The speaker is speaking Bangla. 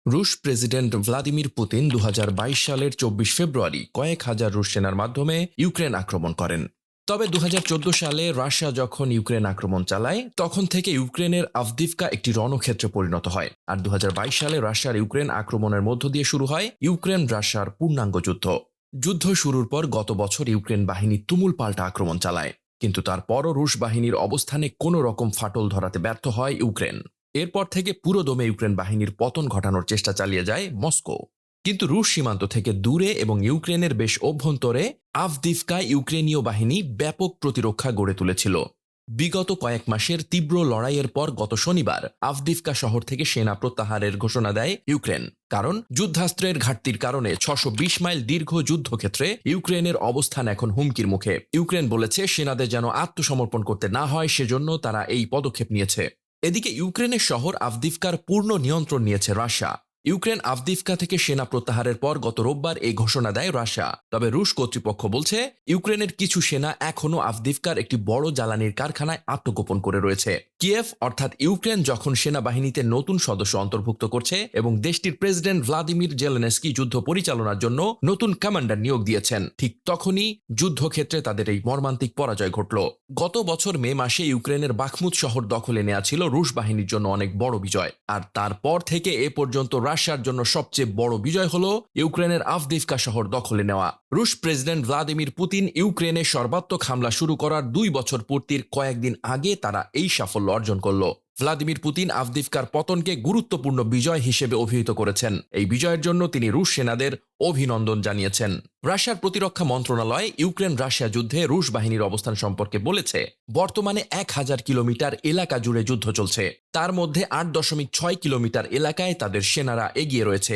রুশ প্রেসিডেন্ট ভ্লাদিমির পুতিন ২০২২ সালের ২৪ ফেব্রুয়ারি কয়েক হাজার রুশ সেনার মাধ্যমে ইউক্রেন আক্রমণ করেন। তবে ২০১৪ সালে রাশিয়া যখন ইউক্রেন আক্রমণ চালায় তখন থেকে ইউক্রেনের আভদিভকা একটি রণক্ষেত্রে পরিণত হয়। আর ২০২২ সালে রাশিয়ার ইউক্রেন আক্রমণের মধ্য দিয়ে শুরু হয় ইউক্রেন রাশিয়ার পূর্ণাঙ্গ যুদ্ধ। যুদ্ধ শুরুর পর গত বছর ইউক্রেন বাহিনী তুমুল পাল্টা আক্রমণ চালায়, কিন্তু তারপরও রুশ বাহিনীর অবস্থানে কোনো রকম ফাটল ধরাতে ব্যর্থ হয় ইউক্রেন। এরপর থেকে পুরোদমে ইউক্রেন বাহিনীর পতন ঘটানোর চেষ্টা চালিয়ে যায় মস্কো। কিন্তু রুশ সীমান্ত থেকে দূরে এবং ইউক্রেনের বেশ অভ্যন্তরে আভদিভকায় ইউক্রেনীয় বাহিনী ব্যাপক প্রতিরক্ষা গড়ে তুলেছিল। বিগত কয়েক মাসের তীব্র লড়াইয়ের পর গত শনিবার আভদিভকা শহর থেকে সেনা প্রত্যাহারের ঘোষণা দেয় ইউক্রেন। কারণ যুদ্ধাস্ত্রের ঘাটতির কারণে ৬২০ মাইল দীর্ঘ যুদ্ধক্ষেত্রে ইউক্রেনের অবস্থান এখন হুমকির মুখে। ইউক্রেন বলেছে সেনাদের যেন আত্মসমর্পণ করতে না হয়, সেজন্য তারা এই পদক্ষেপ নিয়েছে। এদিকে ইউক্রেনের শহর আভদিভকার পূর্ণ নিয়ন্ত্রণ নিয়েছে রাশিয়া। ইউক্রেন আভদিভকা থেকে সেনা প্রত্যাহারের পর গত রোববার এই ঘোষণা দেয় রাশিয়া। তবে রুশ কর্তৃপক্ষ বলছে ইউক্রেনের কিছু সেনা এখনও আভদিভকার একটি বড় জ্বালানির কারখানায় আত্মগোপন করে রয়েছে। কিয়েভ অর্থাৎ ইউক্রেন যখন সেনাবাহিনীতে নতুন সদস্য অন্তর্ভুক্ত করছে এবং দেশটির প্রেসিডেন্ট ভ্লাদিমির জেলেনস্কি যুদ্ধ পরিচালনার জন্য নতুন কমান্ডার নিয়োগ দিয়েছেন, ঠিক তখনই যুদ্ধক্ষেত্রে তাদের এই মর্মান্তিক পরাজয় ঘটল। গত বছর মে মাসে ইউক্রেনের বাখমুত শহর দখলে নেওয়া ছিল রুশ বাহিনীর জন্য অনেক বড় বিজয়। আর তারপর থেকে এ পর্যন্ত রাশিয়ার জন্য সবচেয়ে বড় বিজয় হল ইউক্রেনের আভদিভকা শহর দখলে নেওয়া। রুশ প্রেসিডেন্ট ভ্লাদিমির পুতিন ইউক্রেনে সর্বাত্মক হামলা শুরু করার ২ বছর পূর্তির কয়েকদিন আগে তারা এই সাফল্য অর্জন করল। ভ্লাদিমির পুতিন আভদিভকার পতনকে গুরুত্বপূর্ণ বিজয় হিসেবে অভিহিত করেছেন। এই বিজয়ের জন্য তিনি রুশ সেনাদের অভিনন্দন জানিয়েছেন। রাশিয়ার প্রতিরক্ষা মন্ত্রণালয় ইউক্রেন রাশিয়া যুদ্ধে রুশ বাহিনীর অবস্থান সম্পর্কে বলেছে, বর্তমানে ১,০০০ কিলোমিটার এলাকা জুড়ে যুদ্ধ চলছে। তার মধ্যে ৮.৬ কিলোমিটার এলাকায় তাদের সেনারা এগিয়ে রয়েছে।